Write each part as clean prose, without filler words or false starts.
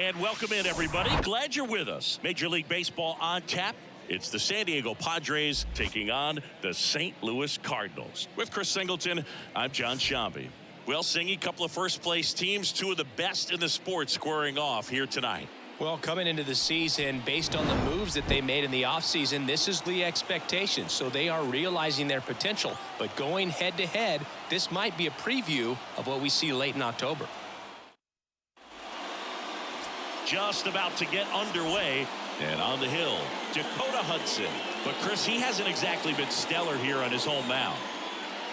And welcome in, everybody. Glad you're with us. Major League Baseball on tap. It's the San Diego Padres taking on the St. Louis Cardinals. With Chris Singleton, I'm John Shambi. Well, Singy, couple of first-place teams, two of the best in the sport squaring off here tonight. Well, coming into the season, based on the moves that they made in the offseason, this is the expectation. So they are realizing their potential. But going head-to-head, this might be a preview of what we see late in October. Just about to get underway, and on the hill, Dakota Hudson. But Chris, he hasn't exactly been stellar here on his home mound.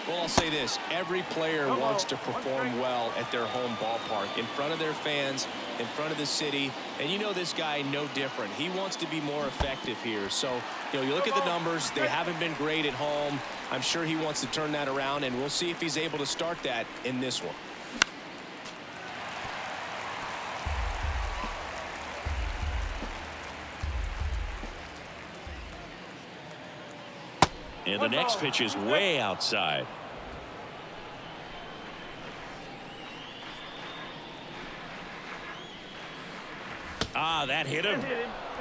Well, I'll say this. Every player wants to perform well at their home ballpark, in front of their fans, in front of the city. And you know this guy no different. He wants to be more effective here. So, you look at the numbers. They haven't been great at home. I'm sure he wants to turn that around, and we'll see if he's able to start that in this one. And the next pitch is way outside. That hit him.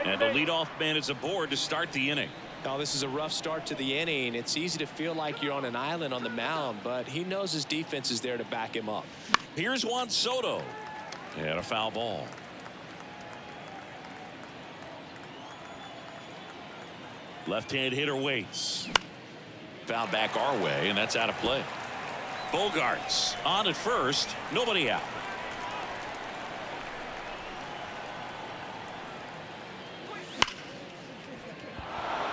And the leadoff man is aboard to start the inning. Now, this is a rough start to the inning. It's easy to feel like you're on an island on the mound, but he knows his defense is there to back him up. Here's Juan Soto. And a foul ball. Left-hand hitter waits. Foul back our way, and that's out of play. Bogaerts on at first, nobody out.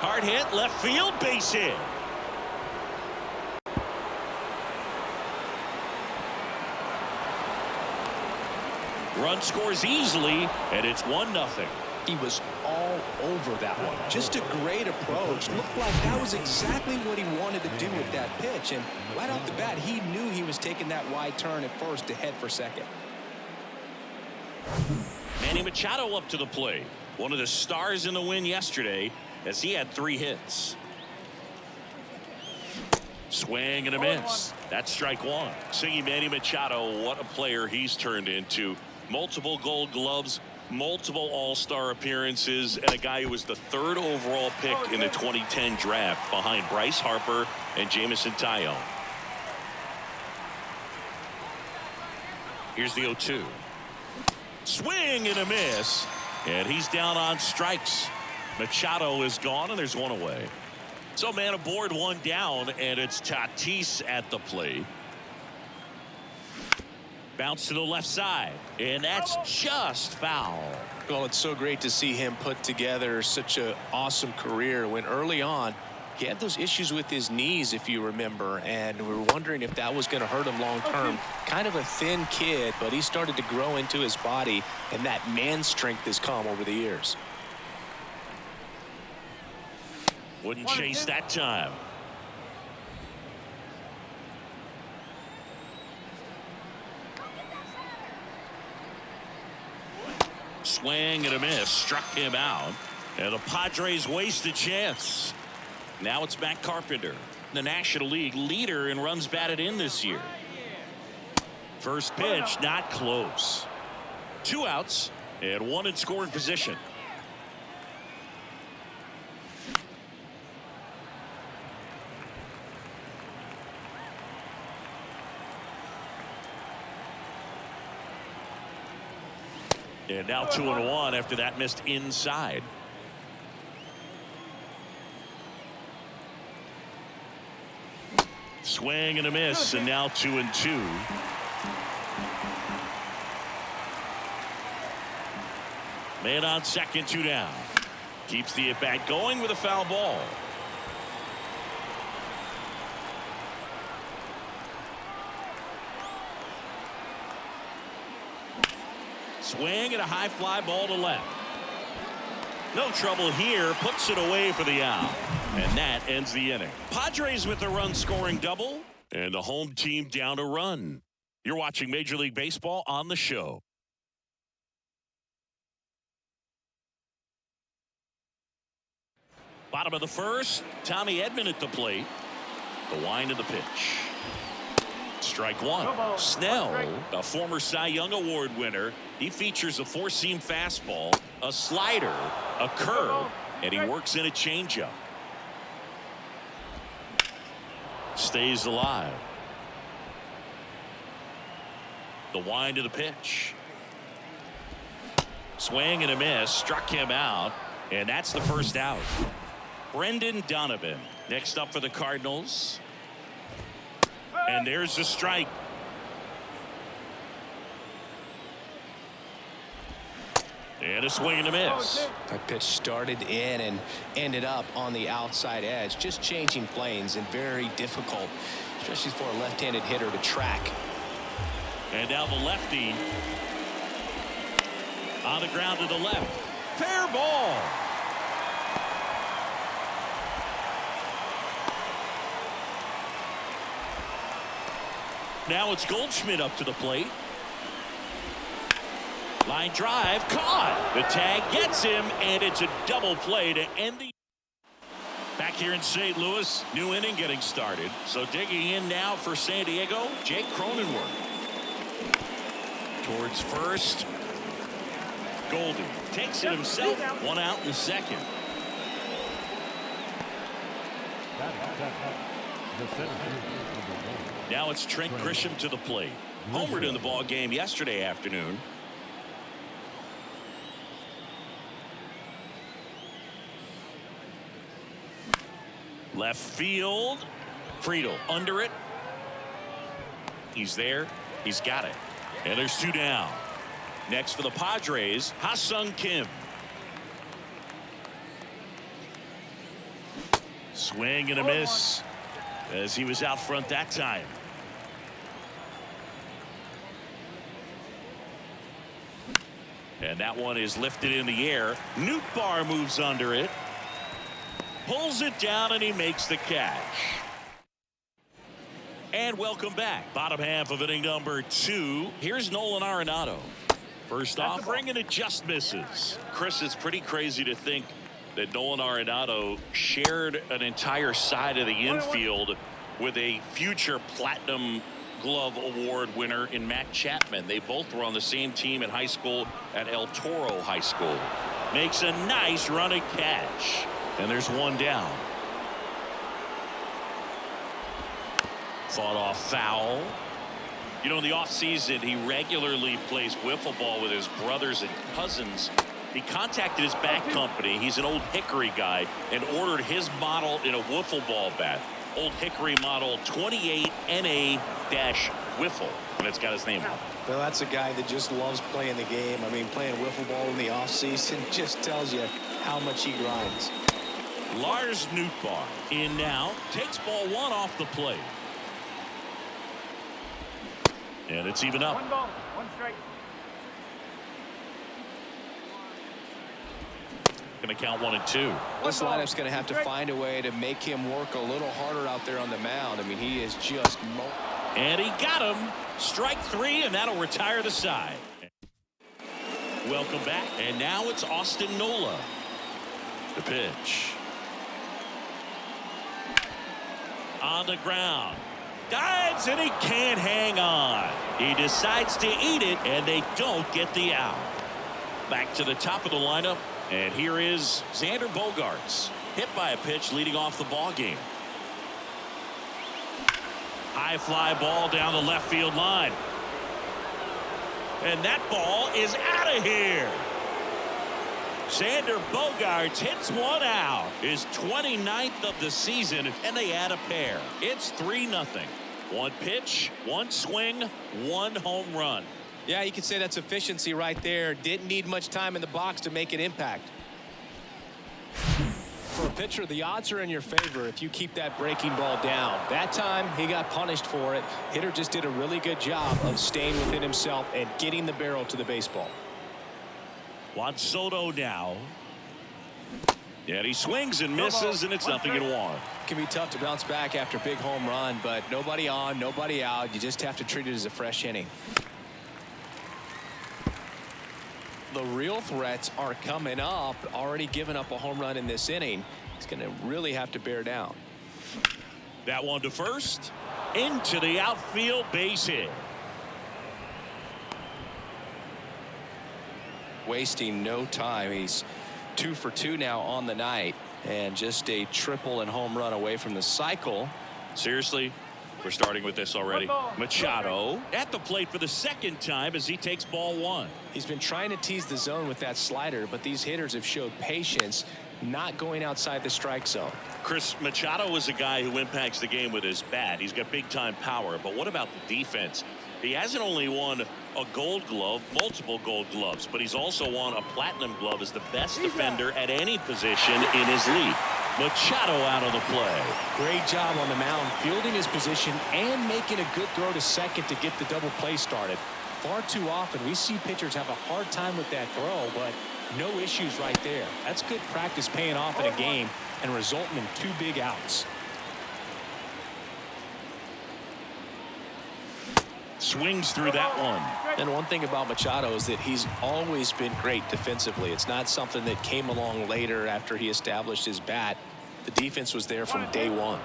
Hard hit, left field, base hit. Run scores easily, and it's 1-0. He was all over that one. Just a great approach. Looked like that was exactly what he wanted to do with that pitch. And right off the bat, he knew he was taking that wide turn at first to head for second. Manny Machado up to the plate. One of the stars in the win yesterday, as he had 3 hits. Swing and a miss. That's strike one. Singing Manny Machado, what a player he's turned into. Multiple Gold Gloves, multiple All-Star appearances, and a guy who was the 3rd overall pick in the 2010 draft behind Bryce Harper and Jameson Taillon. Here's the 0-2. Swing and a miss, and he's down on strikes. Machado is gone, and there's 1 away. So man aboard, 1 down, and it's Tatis at the plate. Bounce to the left side, and that's just foul. Well, it's so great to see him put together such an awesome career when early on he had those issues with his knees, if you remember, and we were wondering if that was going to hurt him long term. Kind of a thin kid, but he started to grow into his body, and that man strength has come over the years. Wouldn't chase that time. Swing and a miss, struck him out, and the Padres waste a chance. Now it's Matt Carpenter, the National League leader in runs batted in this year. First pitch, not close. 2 outs and 1 in scoring position. And now 2-1 after that missed inside. Swing and a miss, and now 2-2. Man on second, 2 down. Keeps the at-bat going with a foul ball. Swing and a high fly ball to left. No trouble here, puts it away for the out. And that ends the inning. Padres with a run-scoring double, and the home team down a run. You're watching Major League Baseball on the show. Bottom of the first, Tommy Edman at the plate. The wind of the pitch. Strike one. Snell, a former Cy Young Award winner. He features a four-seam fastball, a slider, a curve, and he works in a changeup. Stays alive. The wind of the pitch. Swing and a miss. Struck him out. And that's the first out. Brendan Donovan next up for the Cardinals. And there's the strike. And a swing and a miss. That pitch started in and ended up on the outside edge. Just changing planes and very difficult, especially for a left-handed hitter to track. And now the lefty on the ground to the left. Fair ball. Now it's Goldschmidt up to the plate. Line drive caught. The tag gets him, and it's a double play to end the. Back here in St. Louis, new inning getting started. So digging in now for San Diego, Jake Cronenworth. Towards first. Golden takes it himself. One out in the second. Now it's Trent Grisham to the plate. Homered in the ball game yesterday afternoon. Left field. Friedel under it. He's there. He's got it. And there's two down. Next for the Padres, Ha-Seong Kim. Swing and a miss as he was out front that time. And that one is lifted in the air. Nootbar moves under it. Pulls it down and he makes the catch. And welcome back. Bottom half of inning number 2. Here's Nolan Arenado. First offering and it just misses. Chris, it's pretty crazy to think that Nolan Arenado shared an entire side of the infield with a future Platinum Glove Award winner in Matt Chapman. They both were on the same team in high school at El Toro High School. Makes a nice running catch. And there's one down. Fought off foul. You know, in the offseason, he regularly plays wiffle ball with his brothers and cousins. He contacted his bat company. He's an Old Hickory guy and ordered his model in a wiffle ball bat. Old Hickory model 28 NA-wiffle. And it's got his name on it. Well, that's a guy that just loves playing the game. I mean, playing wiffle ball in the offseason just tells you how much he grinds. Lars Nootbar in now. Takes ball one off the plate. And it's even up. 1 ball, 1 strike. Going to count 1 and 2. This lineup's going to have to find a way to make him work a little harder out there on the mound. I mean, he is just. And he got him. Strike 3, and that'll retire the side. Welcome back. And now it's Austin Nola. The pitch. On the ground. Dives, and he can't hang on. He decides to eat it, and they don't get the out. Back to the top of the lineup, and here is Xander Bogaerts. Hit by a pitch leading off the ball game. High fly ball down the left field line. And that ball is out of here. Xander Bogaerts hits one out. His 29th of the season, and they add a pair. It's 3-0. 1 pitch, 1 swing, 1 home run. Yeah, you could say that's efficiency right there. Didn't need much time in the box to make an impact. For a pitcher, the odds are in your favor if you keep that breaking ball down. That time, he got punished for it. Hitter just did a really good job of staying within himself and getting the barrel to the baseball. Juan Soto now. Yeah, he swings and misses, and it's 0-1. It can be tough to bounce back after a big home run, but nobody on, nobody out. You just have to treat it as a fresh inning. The real threats are coming up. Already given up a home run in this inning. He's going to really have to bear down. That one to first. into the outfield, base hit. Wasting no time. He's 2 for 2 now on the night, and just a triple and home run away from the cycle. Seriously, we're starting with this already. Machado at the plate for the second time as he takes ball 1. He's been trying to tease the zone with that slider, but these hitters have showed patience, not going outside the strike zone. Chris, Machado is a guy who impacts the game with his bat. He's got big time power, but what about the defense? He hasn't only won a gold glove, multiple gold gloves, but he's also won a platinum glove as the best defender at any position in his league. Machado out of the play. Great job on the mound, fielding his position and making a good throw to second to get the double play started. Far too often we see pitchers have a hard time with that throw, but no issues right there. That's good practice paying off in a game and resulting in 2 big outs. Swings through that one. And one thing about Machado is that he's always been great defensively. It's not something that came along later after he established his bat. The defense was there from day one.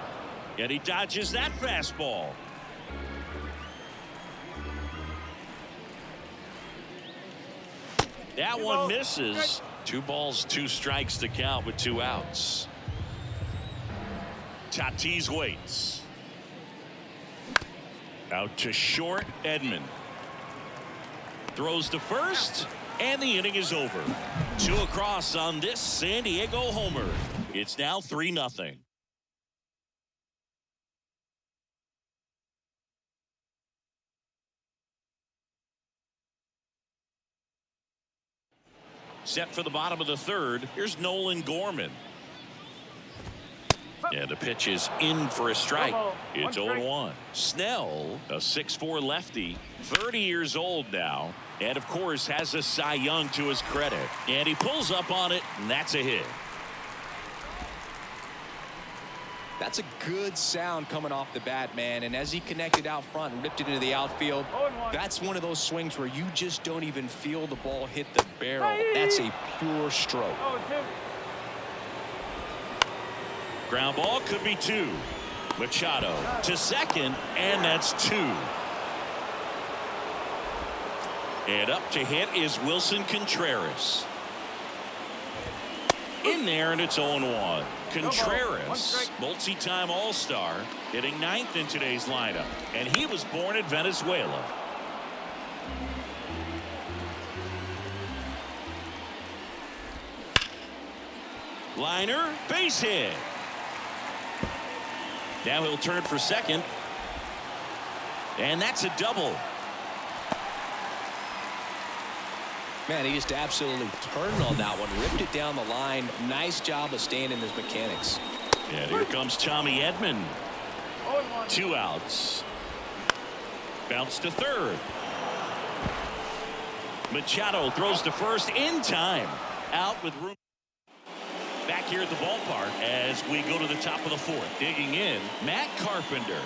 And he dodges that fastball. That one misses. 2 balls, 2 strikes to count with 2 outs. Tatis waits. Out to short, Edman. Throws to first, and the inning is over. 2 across on this San Diego homer. It's now 3-0. Set for the bottom of the 3rd. Here's Nolan Gorman. And the pitch is in for a strike. It's 0-1. Snell, a 6'4" lefty, 30 years old now, and of course has a Cy Young to his credit. And he pulls up on it, and that's a hit. That's a good sound coming off the bat, man. And as he connected out front and ripped it into the outfield, that's one of those swings where you just don't even feel the ball hit the barrel. That's a pure stroke. Ground ball could be 2. Machado to second, and that's 2. And up to hit is Wilson Contreras. In there, and it's 0-1. Contreras, multi-time All-Star, hitting 9th in today's lineup, and he was born in Venezuela. Liner, base hit. Now he'll turn for second, and that's a double. Man, he just absolutely turned on that one, ripped it down the line. Nice job of staying in his mechanics. And here comes Tommy Edman. 2 outs. Bounce to 3rd. Machado throws to first in time. Out with room. Back here at the ballpark as we go to the top of the 4th. Digging in, Matt Carpenter.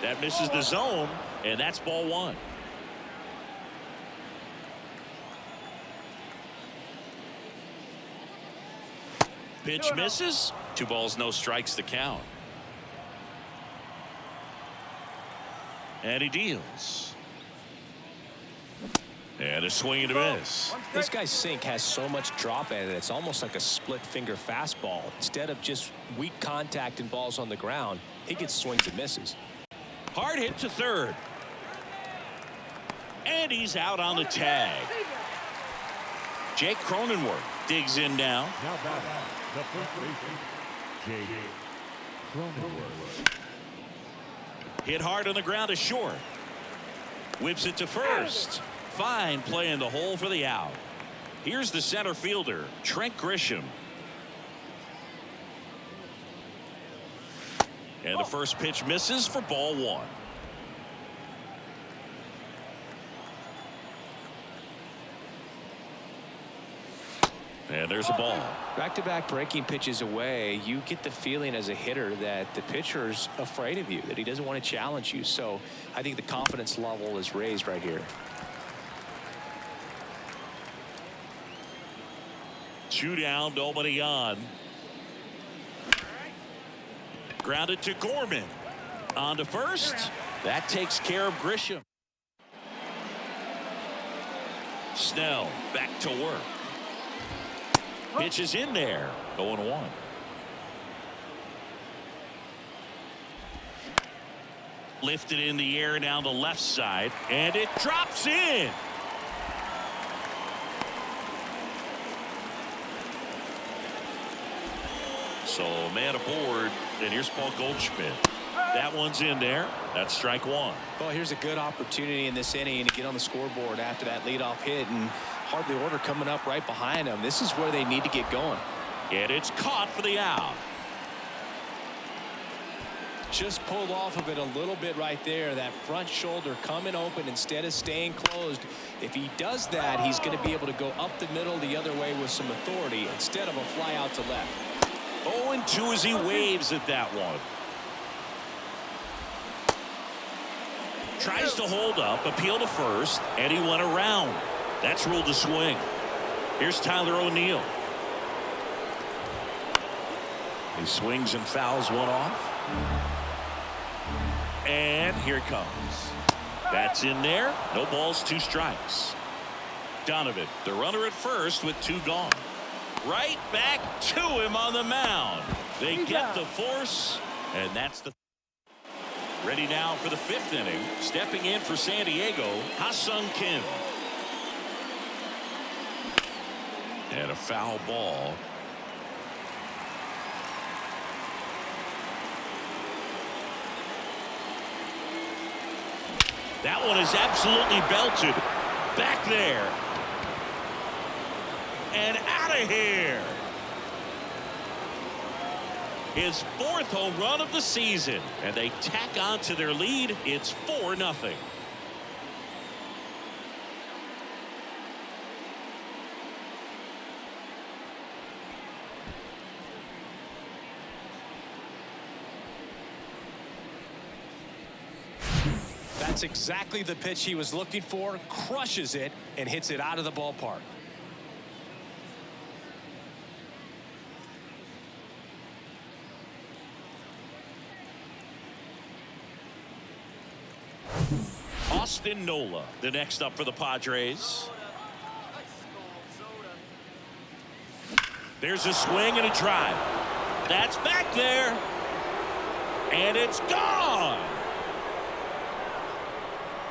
That misses the zone, and that's ball 1. Pitch misses. 2 balls, no strikes to count. And he deals. And a swing and a miss. This guy's sink has so much drop in it. It's almost like a split finger fastball. Instead of just weak contact and balls on the ground, he gets swings and misses. Hard hit to 3rd. And he's out on the tag. Jake Cronenworth digs in now. Now batting, the first baseman, Jake Cronenworth. Hit hard on the ground to short. Whips it to first. Fine play in the hole for the out. Here's the center fielder, Trent Grisham. And the first pitch misses for ball 1. And there's a ball. Back-to-back breaking pitches away, you get the feeling as a hitter that the pitcher's afraid of you, that he doesn't want to challenge you. So I think the confidence level is raised right here. 2 down, nobody on. Grounded to Gorman. On to first. That takes care of Grisham. Snell back to work. Pitch is in there. 0-1. Lifted in the air down the left side, and it drops in. So man aboard, and here's Paul Goldschmidt. That one's in there. That's strike one. Well, here's a good opportunity in this inning to get on the scoreboard after that leadoff hit, and hardly order coming up right behind them. This is where they need to get going. And it's caught for the out. Just pulled off of it a little bit right there. That front shoulder coming open instead of staying closed. If he does that, he's going to be able to go up the middle the other way with some authority instead of a fly out to left. 0-2 as he waves at that one. Tries to hold up, appeal to first, and he went around. That's ruled a swing. Here's Tyler O'Neill. He swings and fouls one off. And here it comes. That's in there. No balls, 2 strikes. Donovan, the runner at first with 2 gone. Right back to him on the mound. They get the force, and that's the. Ready now for the 5th inning. Stepping in for San Diego, Ha-Seong Kim. And a foul ball. That one is absolutely belted. Back there. And out of here. His 4th home run of the season. And they tack on to their lead. It's 4-0. That's exactly the pitch he was looking for. Crushes it and hits it out of the ballpark. Austin Nola, the next up for the Padres. There's a swing and a drive. That's back there. And it's gone.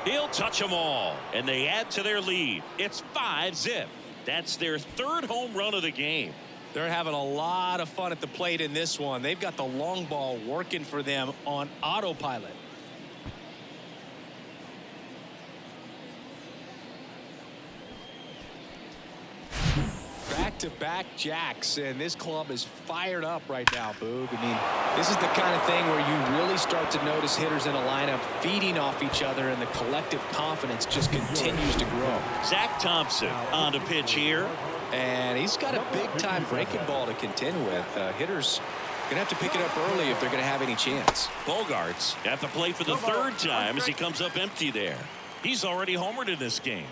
He'll touch them all, and they add to their lead. It's 5-0. That's their 3rd home run of the game. They're having a lot of fun at the plate in this one. They've got the long ball working for them on autopilot. Back-to-back jacks, and this club is fired up right now, Boog. I mean, this is the kind of thing where you really start to notice hitters in a lineup feeding off each other, and the collective confidence just continues to grow. Zach Thompson on to pitch here. And he's got a big-time breaking ball to contend with. Hitters going to have to pick it up early if they're going to have any chance. Bogaerts at the plate for the 3rd time as he comes up empty there. He's already homered in this game.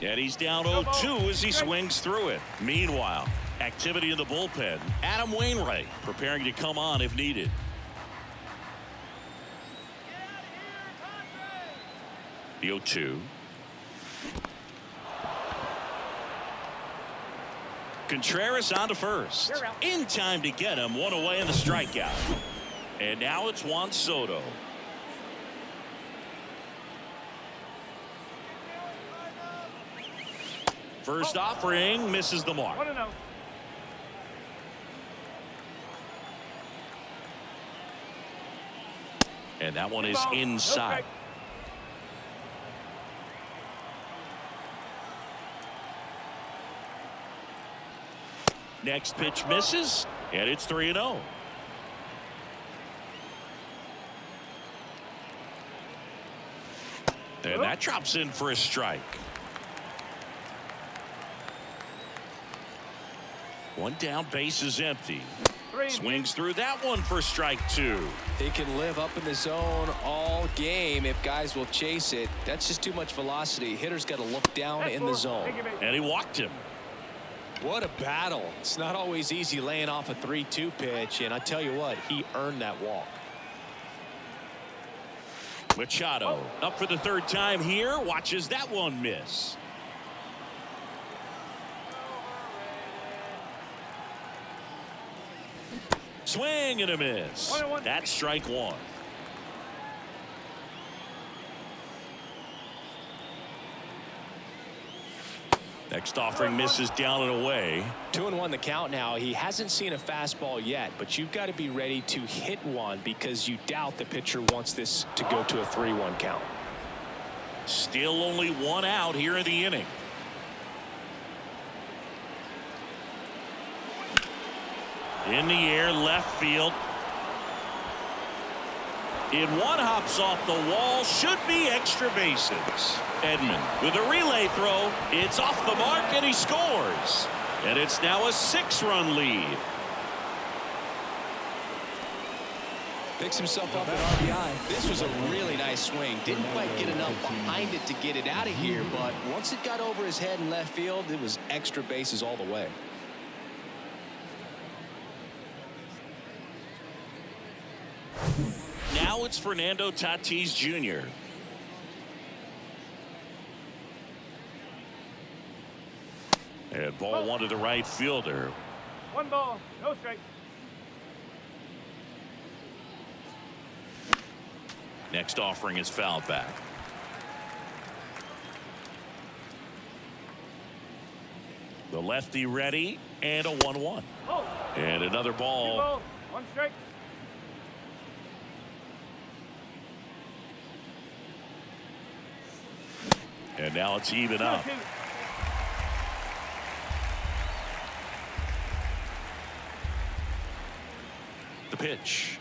And he's down 0-2 as he swings through it. Meanwhile, activity in the bullpen. Adam Wainwright preparing to come on if needed. The 0-2. Contreras on to first. In time to get him. 1 away in the strikeout. And now it's Juan Soto. First offering misses the mark. And that one is inside. Next pitch misses, and it's 3-0. And that drops in for a strike. One down, base is empty. Swings through that one for strike 2. He can live up in the zone all game if guys will chase it. That's just too much velocity. Hitter's got to look down in the zone. And he walked him. What a battle. It's not always easy laying off a 3-2 pitch, and I tell you what, he earned that walk. Machado up for the third time here. Watches that one miss. Swing and a miss. That's strike one. Next offering misses down and away. 2-1 the count now. He hasn't seen a fastball yet, but you've got to be ready to hit one because you doubt the pitcher wants this to go to a 3-1 count. Still only one out here in the inning. In the air, left field. In one, hops off the wall, should be extra bases. Edman with a relay throw. It's off the mark and he scores. And it's now a 6-run lead. Picks himself up at RBI. This was a really nice swing. Didn't quite get enough behind it to get it out of here, but once it got over his head in left field, it was extra bases all the way. Now it's Fernando Tatis Jr. And ball one to the right fielder. 1 ball, no strike. Next offering is fouled back. The lefty ready and a 1-1. And another ball. 2 balls, 1 strike. And now it's even up. The pitch.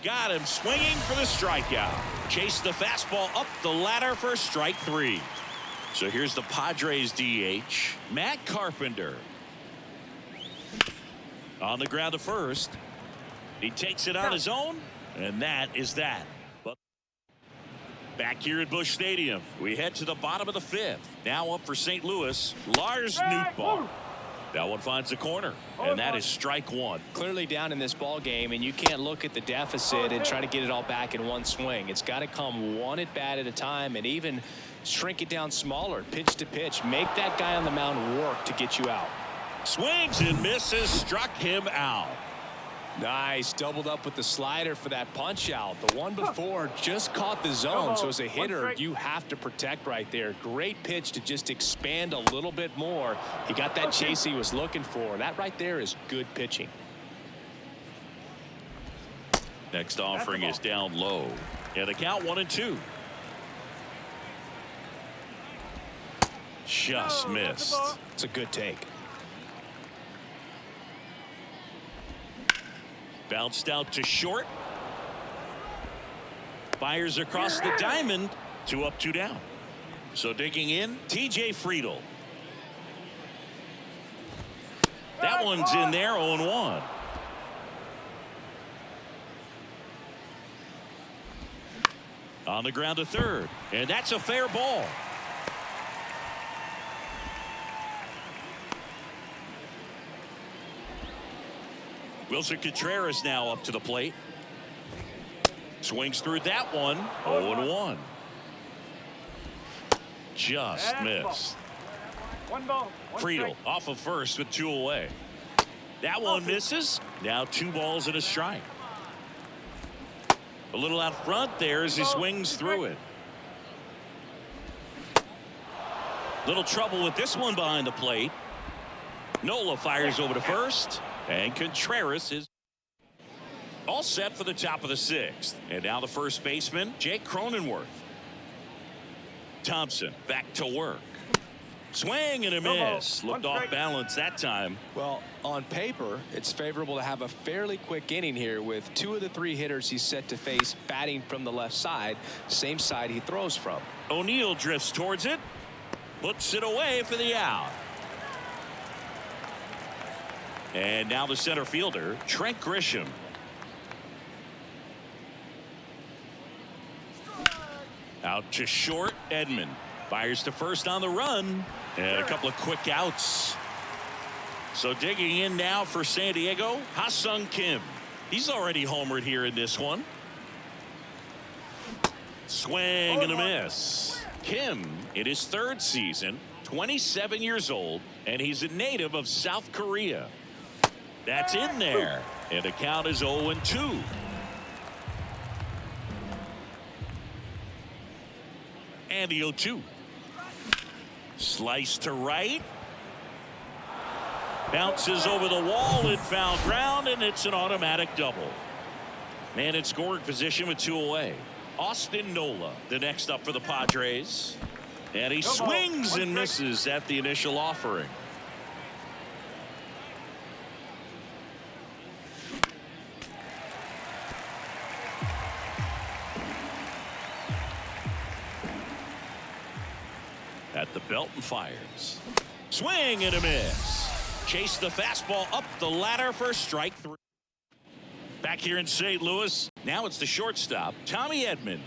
Got him swinging for the strikeout. Chase the fastball up the ladder for strike 3. So here's the Padres DH, Matt Carpenter. On the ground to first. He takes it on his own, and that is that. But back here at Busch Stadium, we head to the bottom of the 5th. Now up for St. Louis, Lars Nootbar. That one finds the corner, and that is strike 1. Clearly down in this ball game, and you can't look at the deficit and try to get it all back in one swing. It's got to come one at bat at a time, and even shrink it down smaller, pitch to pitch. Make that guy on the mound work to get you out. Swings and misses, struck him out. Nice, doubled up with the slider for that punch out. The one before just caught the zone, so as a hitter, you have to protect right there. Great pitch to just expand a little bit more. He got that chase he was looking for. That right there is good pitching. Next offering is down low. And the count 1-2. Just missed. It's a good take. Bounced out to short. Fires across the diamond. 2 up, 2 down. So digging in, TJ Friedl. That one's in there, 0-1. On the ground to third, and that's a fair ball. Wilson Contreras now up to the plate. Swings through that one. 0-1. Just missed. 1 ball, 1 Friedl strike. off of first with 2 away. That one misses. Now 2 balls and a strike. A little out front there as he swings through it. Little trouble with this one behind the plate. Nola fires over to first. And Contreras is all set for the top of the 6th. And now the first baseman, Jake Cronenworth. Thompson back to work. Swing and a miss. Looked off balance that time. Well, on paper, it's favorable to have a fairly quick inning here with 2 of the 3 hitters he's set to face batting from the left side, same side he throws from. O'Neill drifts towards it. Puts it away for the out. And now the center fielder, Trent Grisham. Out to short, Edman. Fires to first on the run. And a couple of quick outs. So digging in now for San Diego, Ha-Seong Kim. He's already homered here in this one. Swing and a miss. Kim in his third season, 27 years old, and he's a native of South Korea. That's in there, and the count is 0-2. And the 0-2. Slice to right. Bounces over the wall and foul ground, and it's an automatic double. Man in scoring position with 2 away. Austin Nola, the next up for the Padres. And he swings and misses at the initial offering. At the belt and fires. Swing and a miss. Chase the fastball up the ladder for strike 3. Back here in St. Louis, now it's the shortstop, Tommy Edman.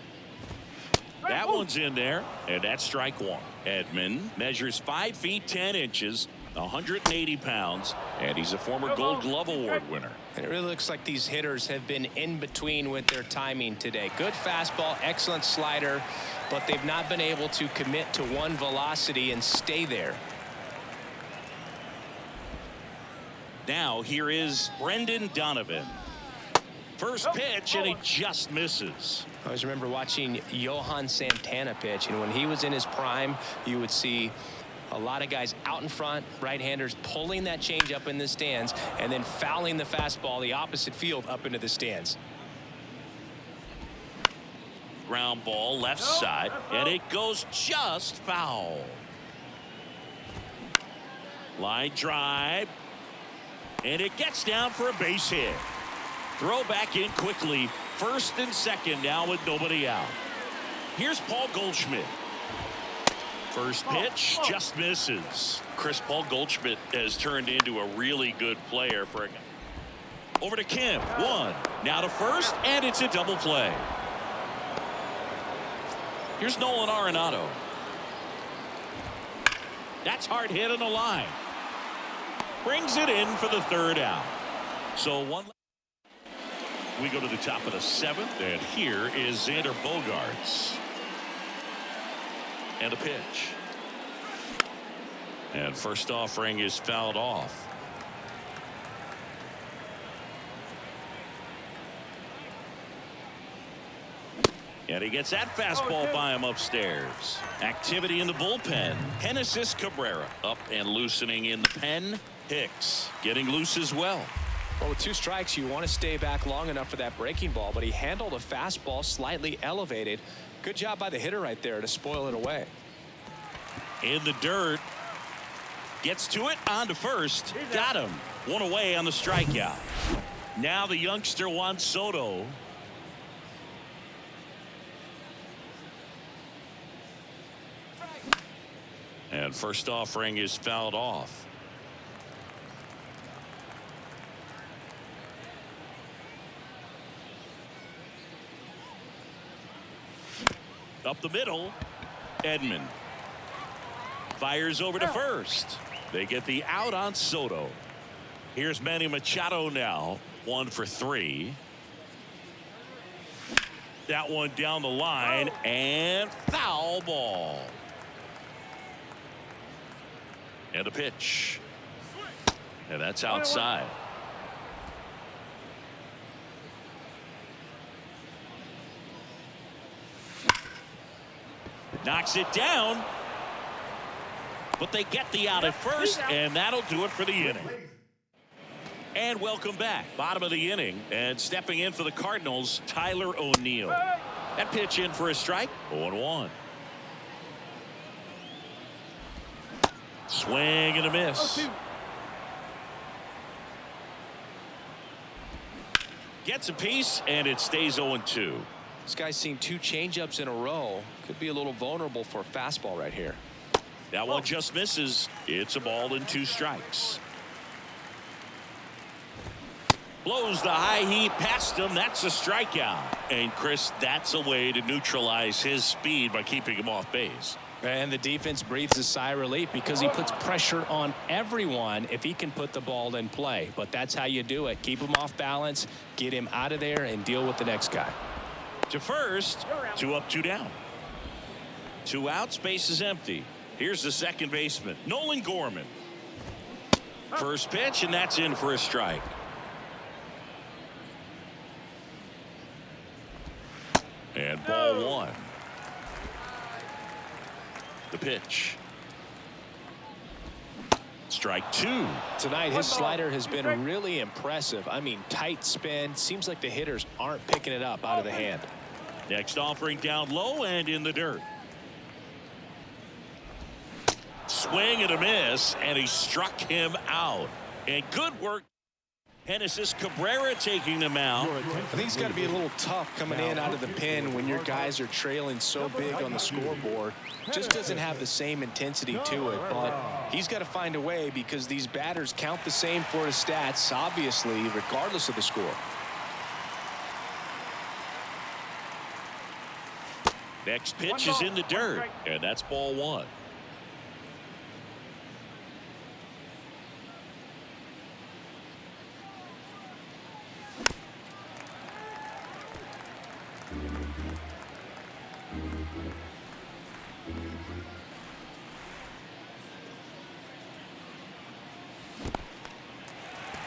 That one's in there, and that's strike 1. Edman measures 5 feet 10 inches, 180 pounds, and he's a former Gold Glove Award winner. And it really looks like these hitters have been in between with their timing today. Good fastball, excellent slider, but they've not been able to commit to one velocity and stay there. Now here is Brendan Donovan. First pitch, and he just misses. I always remember watching Johan Santana pitch, and when he was in his prime, you would see a lot of guys out in front, right-handers pulling that change up in the stands and then fouling the fastball the opposite field up into the stands. Ground ball left side, and it goes just foul. Line drive, and it gets down for a base hit. Throw back in quickly. First and second now with nobody out. Here's Paul Goldschmidt. First pitch just misses. Paul Goldschmidt has turned into a really good player for a guy. Over to Kim. 1. Now to first, and it's a double play. Here's Nolan Arenado. That's hard hit on the line. Brings it in for the 3rd out. So we go to the top of the 7th, and here is Xander Bogaerts. And a pitch. And first offering is fouled off. And he gets that fastball by him upstairs. Activity in the bullpen. Genesis Cabrera up and loosening in the pen. Hicks getting loose as well. Well, with 2 strikes, you want to stay back long enough for that breaking ball, but he handled a fastball slightly elevated. Good job by the hitter right there to spoil it away. In the dirt. Gets to it, on to first. Got him. 1 away on the strikeout. Now the youngster Juan Soto. And first offering is fouled off. Up the middle, Edman fires over to first. They get the out on Soto. Here's Manny Machado now, 1 for 3. That one down the line, and foul ball. And a pitch. And that's outside. Knocks it down. But they get the out at first, and that'll do it for the inning. And welcome back. Bottom of the inning, and stepping in for the Cardinals, Tyler O'Neill. That pitch in for a strike. 0-1. Swing and a miss. Gets a piece, and it stays 0-2. This guy's seen 2 changeups in a row. Could be a little vulnerable for a fastball right here. That one just misses. It's a ball and 2 strikes. Blows the high heat past him. That's a strikeout. And Chris, that's a way to neutralize his speed by keeping him off base. And the defense breathes a sigh of relief because he puts pressure on everyone if he can put the ball in play. But that's how you do it. Keep him off balance, get him out of there, and deal with the next guy. To first, 2 up, 2 down. 2 outs, base is empty. Here's the second baseman, Nolan Gorman. First pitch, and that's in for a strike. And ball 1. The pitch. Strike 2. Tonight, his slider has been really impressive. I mean, tight spin. Seems like the hitters aren't picking it up out of the hand. Next offering down low and in the dirt. Swing and a miss, and he struck him out. And good work. Genesis Cabrera taking the mound. I think it's got to be a little tough coming in out of the pen when your guys are trailing so big on the scoreboard. Just doesn't have the same intensity to it, but he's got to find a way because these batters count the same for his stats, obviously, regardless of the score. Next pitch is in the dirt, and that's ball 1.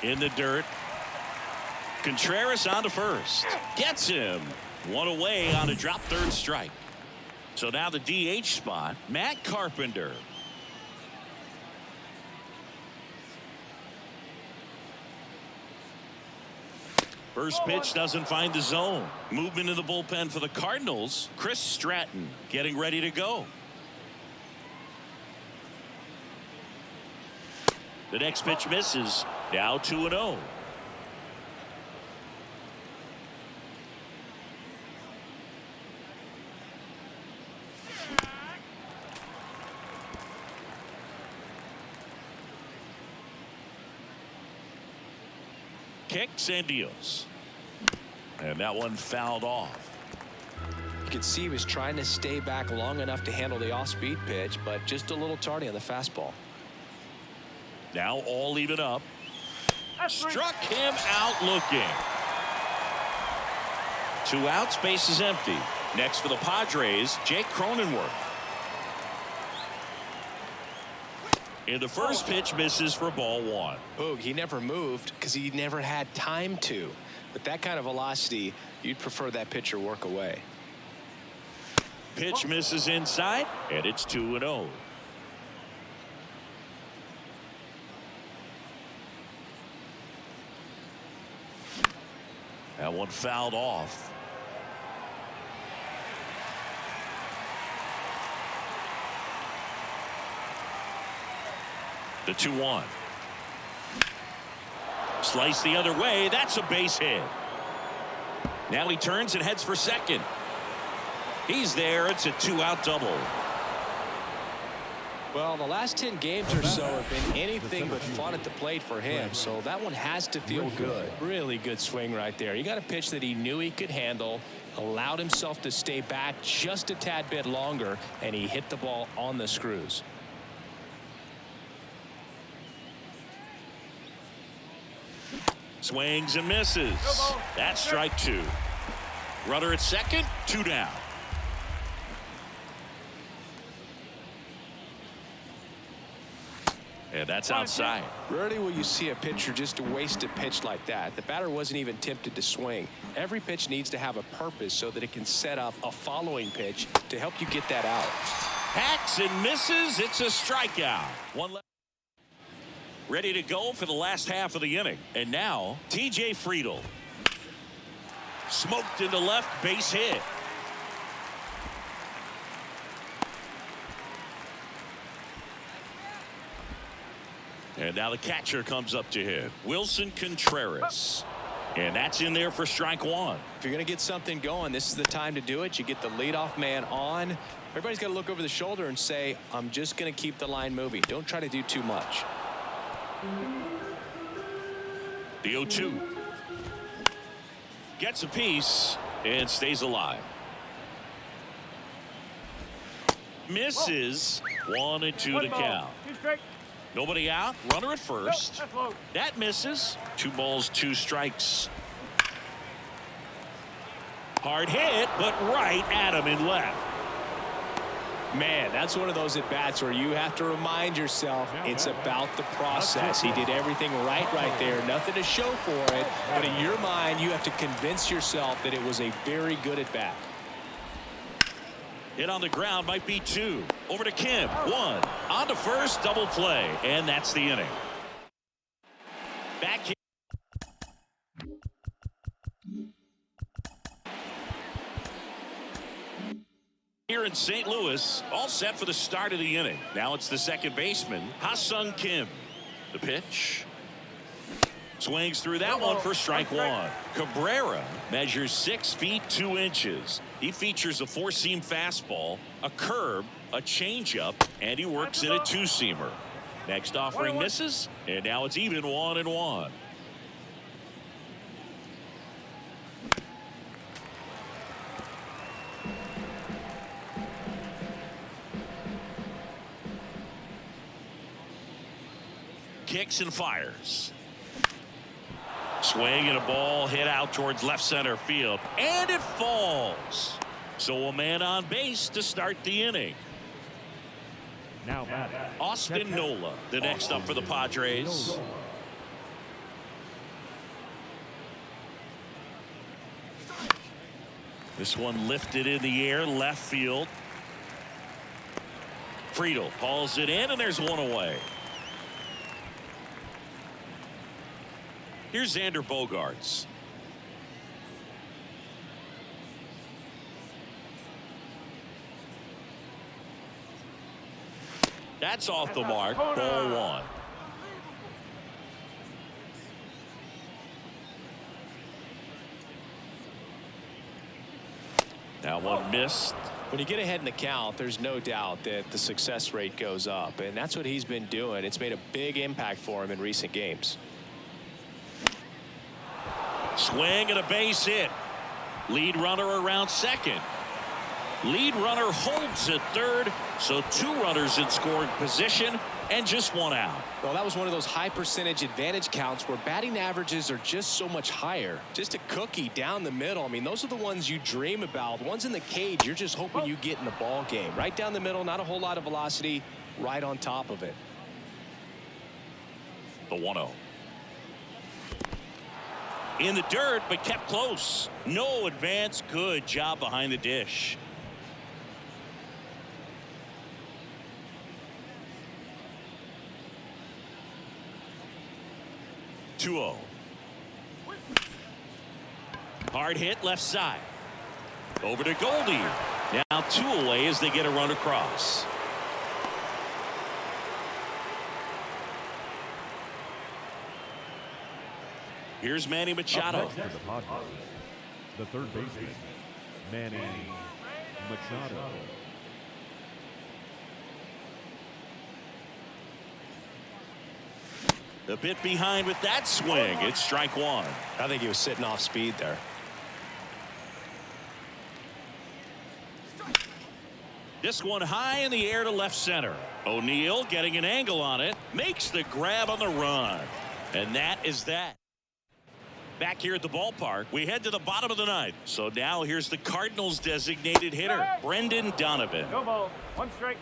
In the dirt. Contreras on to first. Gets him. 1 away on a drop third strike. So now the DH spot, Matt Carpenter. First pitch doesn't find the zone. Movement in the bullpen for the Cardinals. Chris Stratton getting ready to go. The next pitch misses. Now 2-0. Kicks and deals. And that one fouled off. You could see he was trying to stay back long enough to handle the off-speed pitch, but just a little tardy on the fastball. Now all even up. Struck him out looking. 2 outs, base is empty. Next for the Padres, Jake Cronenworth. And the first pitch misses for ball 1. Oh, he never moved because he never had time to. But that kind of velocity, you'd prefer that pitcher work away. Pitch misses inside, and it's 2-0. That one fouled off. The 2-1. Slice the other way. That's a base hit. Now he turns and heads for second. He's there. It's a 2-out double. Well, the last 10 games or so have been anything but fun at the plate for him, so that one has to feel good. Really good swing right there. He got a pitch that he knew he could handle, allowed himself to stay back just a tad bit longer, and he hit the ball on the screws. Swings and misses. That's strike 2. Runner at second, 2 down. And that's outside. Rarely will you see a pitcher just waste a pitch like that. The batter wasn't even tempted to swing. Every pitch needs to have a purpose so that it can set up a following pitch to help you get that out. Hacks and misses. It's a strikeout. One left. Ready to go for the last half of the inning. And now TJ Friedl. Smoked into left, base hit. And now the catcher comes up to hit. Wilson Contreras. And that's in there for strike 1. If you're going to get something going, this is the time to do it. You get the leadoff man on. Everybody's got to look over the shoulder and say, I'm just going to keep the line moving. Don't try to do too much. The 0-2. Gets a piece and stays alive. Misses. 1-2 to count. 2 straight. Nobody out. Runner at first. That's low. That misses. 2 balls, 2 strikes. Hard hit, but right at him in left. Man, that's one of those at-bats where you have to remind yourself it's about the process. He did everything right there. Nothing to show for it. But in your mind, you have to convince yourself that it was a very good at-bat. Hit on the ground might be 2. Over to Kim. 1. On to first. Double play. And that's the inning. Back here. Here in St. Louis, all set for the start of the inning. Now it's the second baseman, Ha-Seong Kim. The pitch. Swings through that one for strike 1. Cabrera measures 6 feet 2 inches. He features a 4-seam fastball, a curve, a changeup, and he works in a 2-seamer. Next offering misses, and now it's even 1-1. Kicks and fires. Swing and a ball hit out towards left center field, and it falls. So a man on base to start the inning. Now batting, Austin Nola, the next up for the Padres. This one lifted in the air, left field. Friedel hauls it in, and there's one away. Here's Xander Bogaerts. That's off the mark. Ball 1. That one missed. When you get ahead in the count, there's no doubt that the success rate goes up, and that's what he's been doing. It's made a big impact for him in recent games. Swing and a base hit. Lead runner around second. Lead runner holds at third, so 2 runners in scoring position and just 1 out. Well, that was one of those high percentage advantage counts where batting averages are just so much higher. Just a cookie down the middle. I mean, those are the ones you dream about. The ones in the cage, you're just hoping you get in the ball game. Right down the middle, not a whole lot of velocity, right on top of it. The 1-0. In the dirt, but kept close. No advance. Good job behind the dish. (2-0). Hard hit left side. Over to Goldie. Now 2 away as they get a run across. Here's Manny Machado. Up next for the Padres, the third baseman, Manny Machado. A bit behind with that swing. It's strike 1. I think he was sitting off speed there. This one high in the air to left center. O'Neill getting an angle on it. Makes the grab on the run. And that is that. Back here at the ballpark, we head to the bottom of the 9th. So now here's the Cardinals designated hitter, Brendan Donovan. No ball. 1 strike.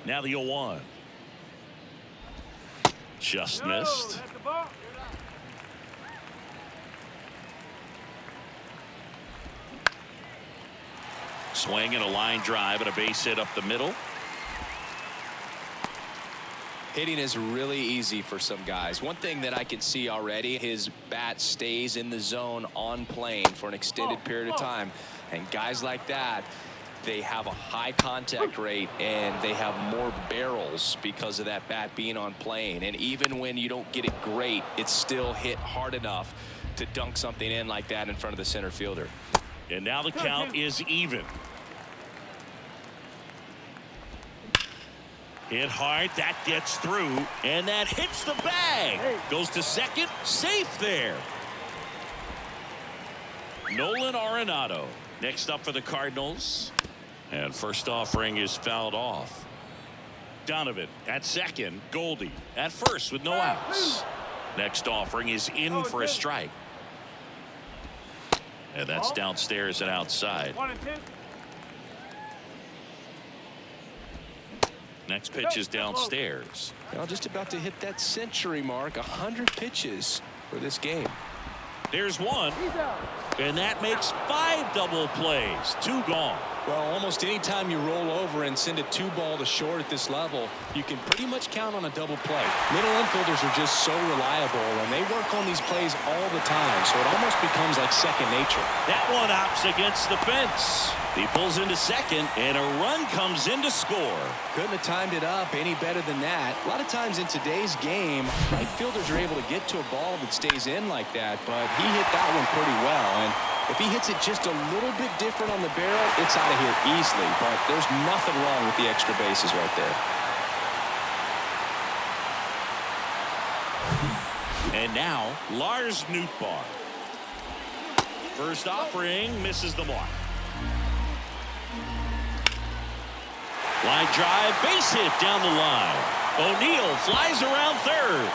Now the 0-1. Just missed. That's the ball. Swing and a line drive and a base hit up the middle. Hitting is really easy for some guys. One thing that I can see already, his bat stays in the zone on plane for an extended period of time. And guys like that, they have a high contact rate and they have more barrels because of that bat being on plane. And even when you don't get it great, it's still hit hard enough to dunk something in like that in front of the center fielder. And now the count is even. Hit hard, that gets through, and that hits the bag. Goes to second, safe there. Nola Arenado next up for the Cardinals. And first offering is fouled off. Donovan at second. Goldie at first with no outs. Next offering is in for a strike. And that's downstairs and outside. 1 and 2. Next pitch is downstairs. Well, just about to hit that century mark. 100 pitches for this game. There's one. And that makes 5 double plays. 2 gone. Well, almost any time you roll over and send a 2-ball to short at this level, you can pretty much count on a double play. Middle infielders are just so reliable, and they work on these plays all the time, so it almost becomes like second nature. That one opts against the fence. He pulls into second, and a run comes in to score. Couldn't have timed it up any better than that. A lot of times in today's game, right fielders are able to get to a ball that stays in like that, but he hit that one pretty well. And if he hits it just a little bit different on the barrel, it's out of here easily. But there's nothing wrong with the extra bases right there. And now, Lars Nootbar. First offering misses the mark. Line drive, base hit down the line. O'Neill flies around third.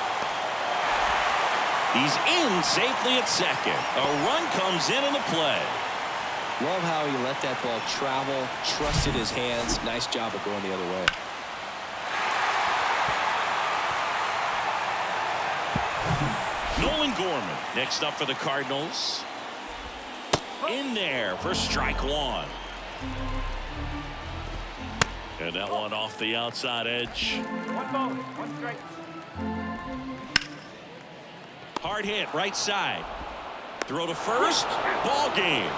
He's in safely at second. A run comes in the play. Love how he let that ball travel, trusted his hands. Nice job of going the other way. Nolan Gorman next up for the Cardinals. In there for strike 1. And that one off the outside edge. 1 ball, 1 strike. Hard hit right side. Throw to first. Ball game.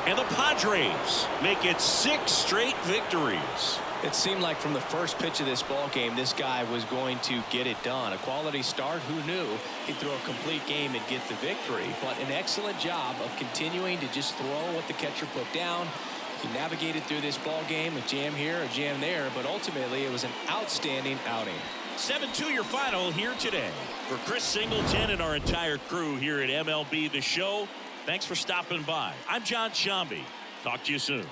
And the Padres make it 6 straight victories. It seemed like from the first pitch of this ball game, this guy was going to get it done. A quality start. Who knew he'd throw a complete game and get the victory? But an excellent job of continuing to just throw what the catcher put down. He navigated through this ball game, a jam here, a jam there, but ultimately it was an outstanding outing. 7-2 your final here today. For Chris Singleton and our entire crew here at MLB The Show, thanks for stopping by. I'm John Shambi. Talk to you soon.